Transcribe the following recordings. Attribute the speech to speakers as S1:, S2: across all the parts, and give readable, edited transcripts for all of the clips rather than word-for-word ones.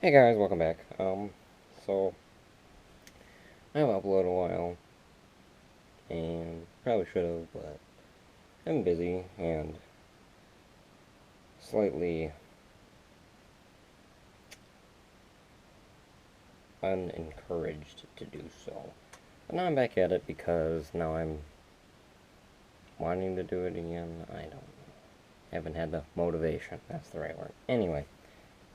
S1: Hey guys, welcome back. So I have uploaded a while, and probably should have, but I'm busy and slightly unencouraged to do so. But now I'm back at it because now I'm wanting to do it again. I don't know. Haven't had the motivation. That's the right word. Anyway,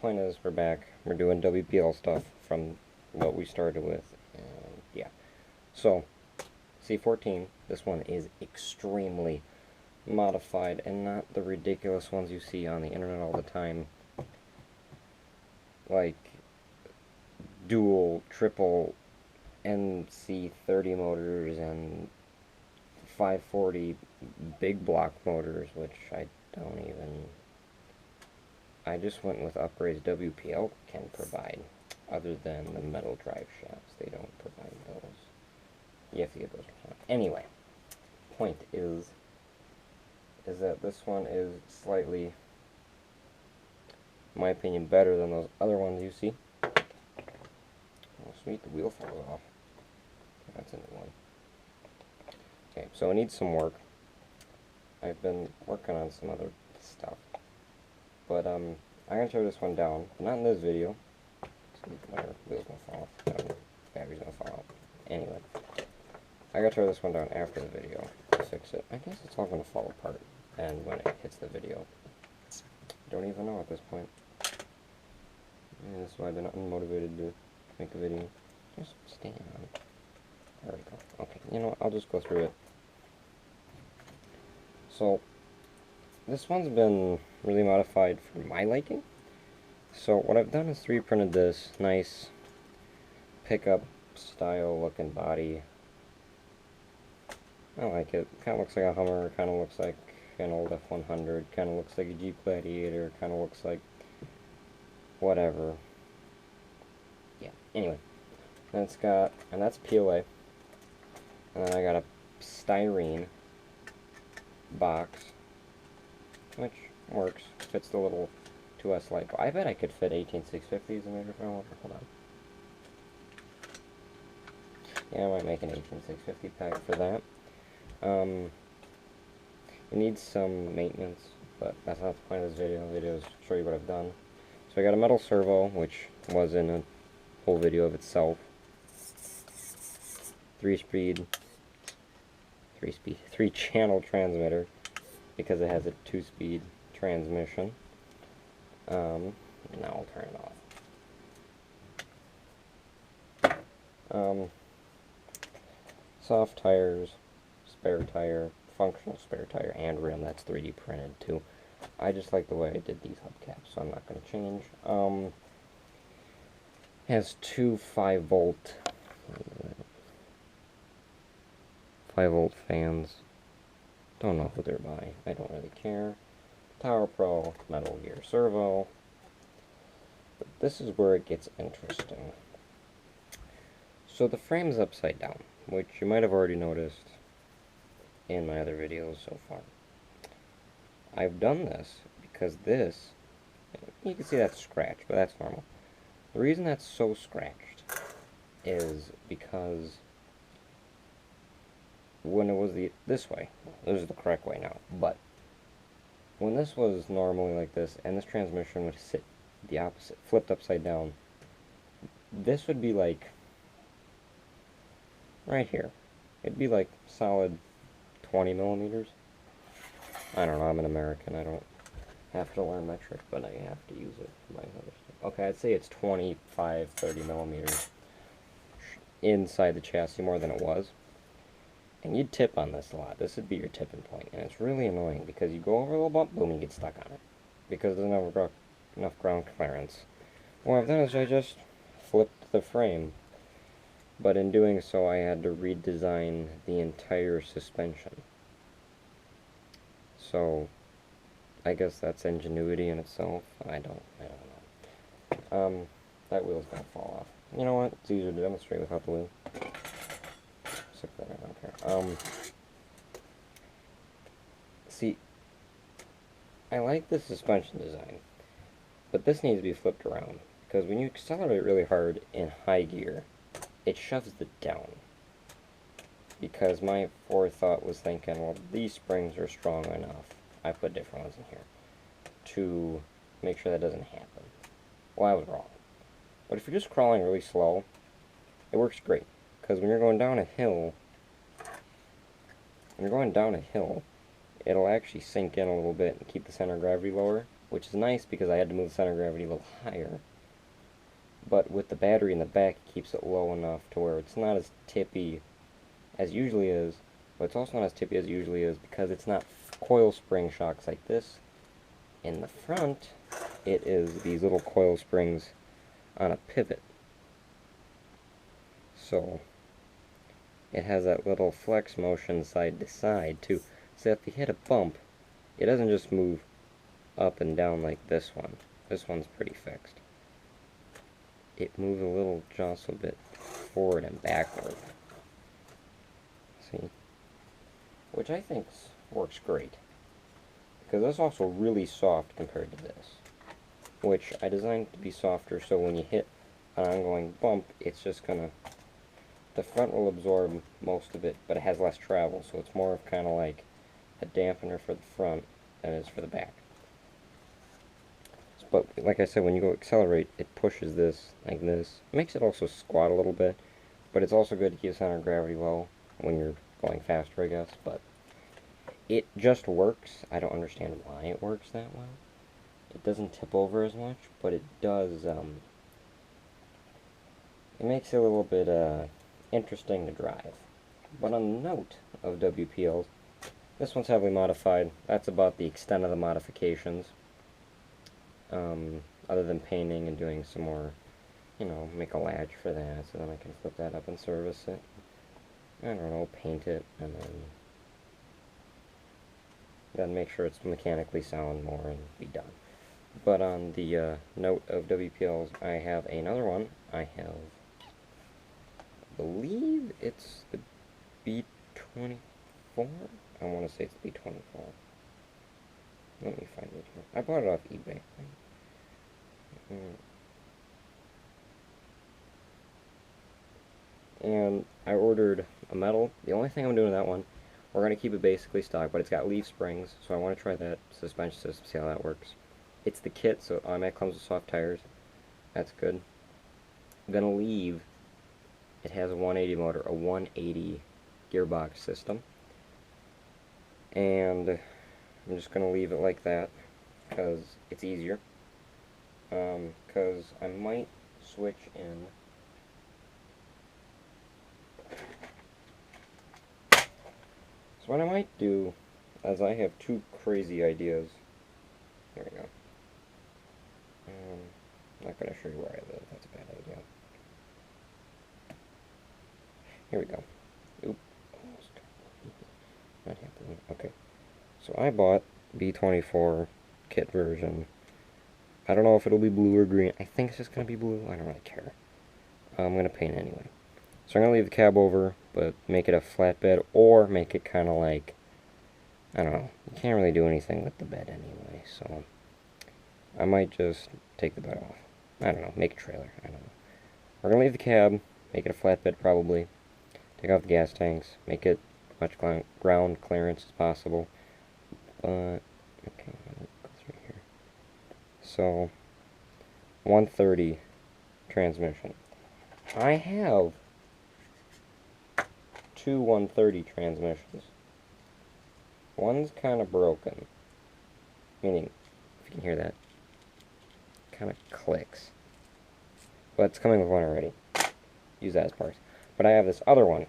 S1: point is we're back. We're doing WPL stuff from what we started with, and yeah. So C14. This one is extremely modified and not the ridiculous ones you see on the internet all the time, like dual, triple NC30 motors and 540 big block motors, which I don't even. I just went with upgrades WPL can provide, other than the metal drive shafts. They don't provide those. You have to get those. Anyway, point is that this one is slightly, in my opinion, better than those other ones you see. Oh, sweet, the wheel falls off. That's a new one. Okay, so it needs some work. I've been working on some other stuff. But, I'm going to tear this one down, but not in this video. So my wheel's going to fall off. Battery's going to fall out. Anyway, I got to tear this one down after the video to fix it. I guess it's all going to fall apart, and when it hits the video. I don't even know at this point. And that's why I've been unmotivated to make a video. Just stand on it. There we go. Okay, you know what? I'll just go through it. So, this one's been really modified for my liking. So, what I've done is 3D printed this nice pickup style looking body. I like it. Kind of looks like a Hummer, kind of looks like an old F100, kind of looks like a Jeep Gladiator, kind of looks like whatever. Yeah, anyway. Then it's got, and that's PLA. And then I got a styrene box, which works. Fits the little 2S light. I bet I could fit 18650s in there if I want. Hold on. Yeah, I might make an 18650 pack for that. It needs some maintenance, but that's not the point of this video. The video is to show you what I've done. So I got a metal servo, which was in a whole video of itself. 3-channel transmitter, because it has a 2-speed transmission. Now I'll turn it off. Soft tires, spare tire, functional spare tire, and rim. That's 3D printed too. I just like the way I did these hubcaps, so I'm not going to change. Has two 5-volt fans. Don't know who they're by. I don't really care. Tower Pro Metal Gear Servo. But this is where it gets interesting. So the frame's upside down, which you might have already noticed in my other videos so far. I've done this because this, you can see that's scratched, but that's normal. The reason that's so scratched is because when it was this way, this is the correct way now, but when this was normally like this, and this transmission would sit the opposite, flipped upside down, this would be like right here. It'd be like solid 20 millimeters. I don't know, I'm an American, I don't have to learn metric, but I have to use it for my other stuff. Okay, I'd say it's 25, 30 millimeters inside the chassis more than it was. And you'd tip on this a lot. This would be your tipping point, and it's really annoying because you go over a little bump, boom, you get stuck on it because there's not enough ground clearance. What I've done is I just flipped the frame, but in doing so I had to redesign the entire suspension. So I guess that's ingenuity in itself. I don't know. That wheel's gonna fall off. You know what? It's easier to demonstrate without the wheel. That, I don't care. See, I like the suspension design, but this needs to be flipped around because when you accelerate really hard in high gear, it shoves it down. Because my forethought was thinking, well, these springs are strong enough, I put different ones in here, to make sure that doesn't happen. Well, I was wrong. But if you're just crawling really slow, it works great. Because when you're going down a hill, it'll actually sink in a little bit and keep the center of gravity lower, which is nice because I had to move the center of gravity a little higher. But with the battery in the back, it keeps it low enough to where it's not as tippy as usually is, but it's also not as tippy as usually is because it's not coil spring shocks like this. In the front, it is these little coil springs on a pivot. So it has that little flex motion side to side too. So if you hit a bump, it doesn't just move up and down like this one. This one's pretty fixed. It moves a little jostle bit forward and backward. See? Which I think works great. Because that's also really soft compared to this. Which I designed to be softer so when you hit an ongoing bump, it's just gonna... The front will absorb most of it, but it has less travel, so it's more of kind of like a dampener for the front than it is for the back. But like I said, when you go accelerate, it pushes this like this. It makes it also squat a little bit, but it's also good to keep the center of gravity low when you're going faster, I guess. But it just works. I don't understand why it works that well. It doesn't tip over as much, but it does. It makes it a little bit interesting to drive. But on the note of WPLs, this one's heavily modified. That's about the extent of the modifications. Other than painting and doing some more, make a latch for that, so then I can flip that up and service it. I don't know, paint it, and then make sure it's mechanically sound more and be done. But on the note of WPLs, I have another one. I have, I believe it's the B24? I want to say it's the B24. Let me find it here. I bought it off eBay. And I ordered a metal. The only thing I'm doing with that one, we're going to keep it basically stock, but it's got leaf springs, so I want to try that suspension system, see how that works. It's the kit, so it comes with soft tires. That's good. I'm going to leave. It has a 180 motor, a 180 gearbox system. And I'm just going to leave it like that because it's easier. Because I might switch in. So what I might do, as I have two crazy ideas. Here we go. I'm not going to show you where I live. That's a bad idea. Here we go. Oop. Not happening. Okay. So I bought B24 kit version. I don't know if it'll be blue or green. I think it's just going to be blue. I don't really care. I'm going to paint it anyway. So I'm going to leave the cab over, but make it a flatbed, or make it kind of like, I don't know. You can't really do anything with the bed anyway, so I might just take the bed off. I don't know. Make a trailer. I don't know. We're going to leave the cab, make it a flatbed probably, take off the gas tanks, make it as much ground clearance as possible. But, okay, go through here. So, 130 transmission. I have two 130 transmissions. One's kind of broken. Meaning, if you can hear that, kind of clicks. But it's coming with one already. Use that as parts. But I have this other one,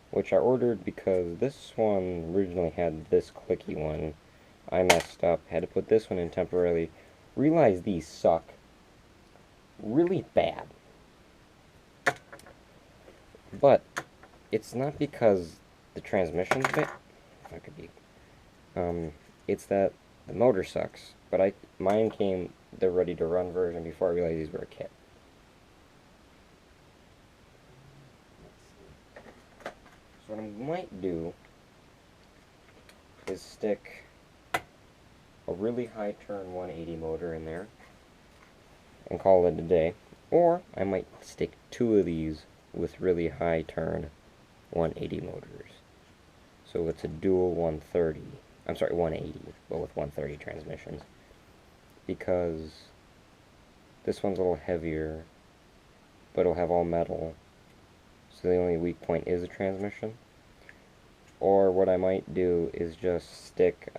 S1: which I ordered because this one originally had this clicky one. I messed up, had to put this one in temporarily. Realized these suck really bad. But it's not because the transmission's bad. If I could be. It's that the motor sucks. But mine came the ready to run version before I realized these were a kit. So what I might do is stick a really high turn 180 motor in there, and call it a day. Or I might stick 2 of these with really high turn 180 motors. So it's a dual 130. I'm sorry, 180, but with 130 transmissions. Because this one's a little heavier, but it'll have all metal. So the only weak point is the transmission. Or what I might do is just stick,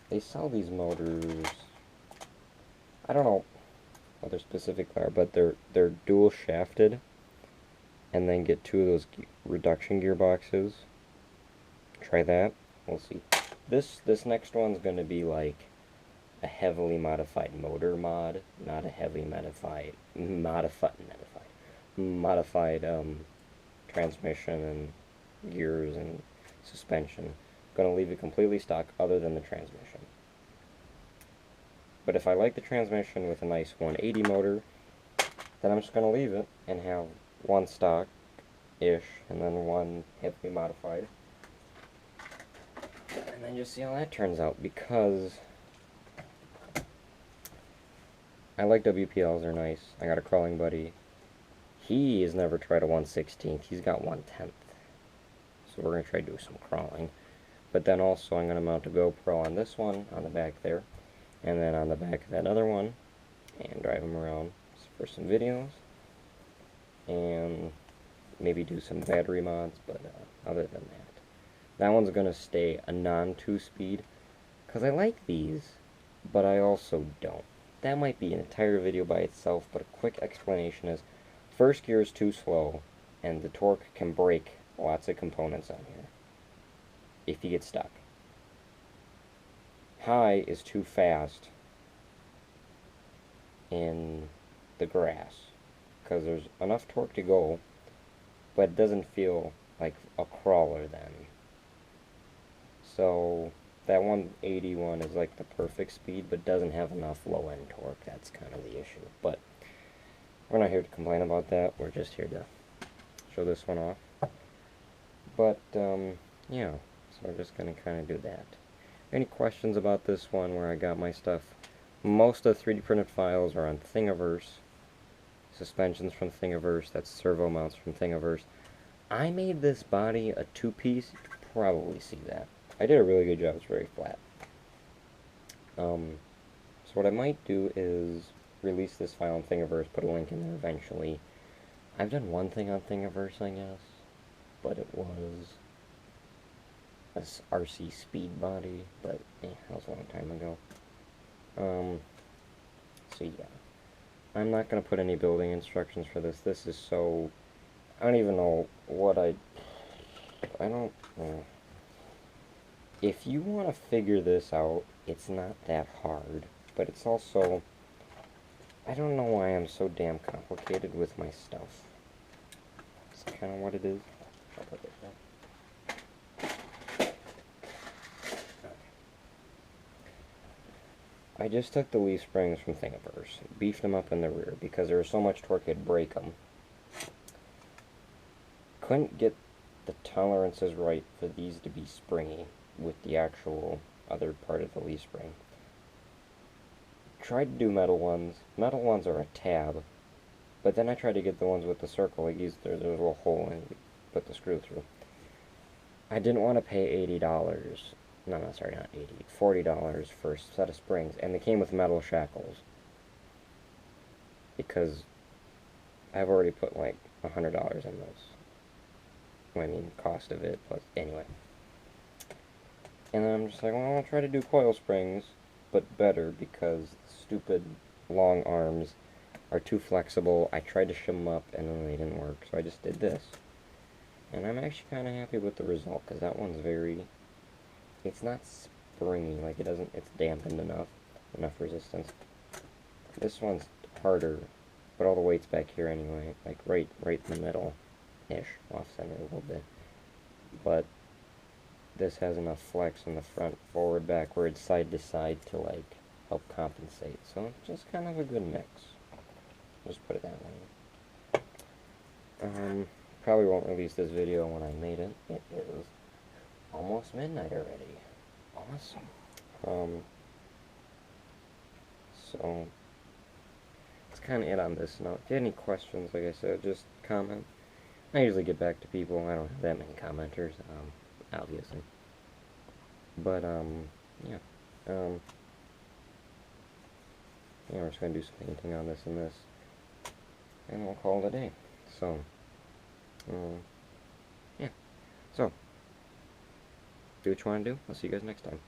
S1: they sell these motors, I don't know what they're specifically are, but they're dual shafted, and then get 2 of those reduction gearboxes. Try that. We'll see. This next one's going to be like a heavily modified motor mod, not a heavily modified transmission and gears and suspension. Going to leave it completely stock other than the transmission. But if I like the transmission with a nice 180 motor, then I'm just going to leave it and have one stock-ish and then one heavily modified. And then just see how that turns out, because I like WPLs, they're nice. I got a crawling buddy. He has never tried a 1/16th, he's got 1/10. So we're going to try to do some crawling. But then also I'm going to mount a GoPro on this one, on the back there, and then on the back of that other one, and drive them around for some videos, and maybe do some battery mods, but other than that one's going to stay a non-2-speed, because I like these, but I also don't. That might be an entire video by itself, but a quick explanation is, first gear is too slow, and the torque can break lots of components on here if you get stuck. High is too fast in the grass, because there's enough torque to go, but it doesn't feel like a crawler then. So that 181 is like the perfect speed, but doesn't have enough low-end torque. That's kind of the issue. But we're not here to complain about that. We're just here to show this one off. But yeah, so we're just going to kind of do that. Any questions about this one where I got my stuff? Most of the 3D printed files are on Thingiverse. Suspensions from Thingiverse. That's servo mounts from Thingiverse. I made this body a 2-piece. You could probably see that. I did a really good job. It's very flat. So what I might do is release this file on Thingiverse, put a link in there eventually. I've done one thing on Thingiverse, I guess, but it was a RC speed body, but that was a long time ago. So yeah, I'm not going to put any building instructions for this. This is so, I don't even know what I don't know. If you want to figure this out, it's not that hard, but it's also, I don't know why I'm so damn complicated with my stuff. It's kind of what it is. I'll put this down. Okay. I just took the leaf springs from Thingiverse, beefed them up in the rear because there was so much torque it'd break them. Couldn't get the tolerances right for these to be springy with the actual other part of the leaf spring. Tried to do metal ones. Metal ones are a tab, but then I tried to get the ones with the circle, like these, there's a little hole and you put the screw through. I didn't want to pay $80. No, sorry, not 80. $40 for a set of springs, and they came with metal shackles. Because I've already put like $100 in those. I mean, cost of it, plus, anyway. And then I'm just like, well, I'll try to do coil springs, but better, because the stupid long arms are too flexible. I tried to shim them up, and then they didn't work, so I just did this. And I'm actually kind of happy with the result, because that one's very, it's not springy, like it doesn't, it's dampened enough resistance. This one's harder, but all the weight's back here anyway, like right in the middle-ish, off-center a little bit. But this has enough flex in the front, forward, backward, side to side to like help compensate. So it's just kind of a good mix. Just put it that way. Probably won't release this video when I made it. It is almost midnight already. Awesome. So that's kind of it on this note. If you have any questions, like I said, just comment. I usually get back to people. I don't have that many commenters, obviously. But, yeah. Um, yeah, we're just going to do some painting on this and this. And we'll call it a day. So, yeah. So, do what you want to do. I'll see you guys next time.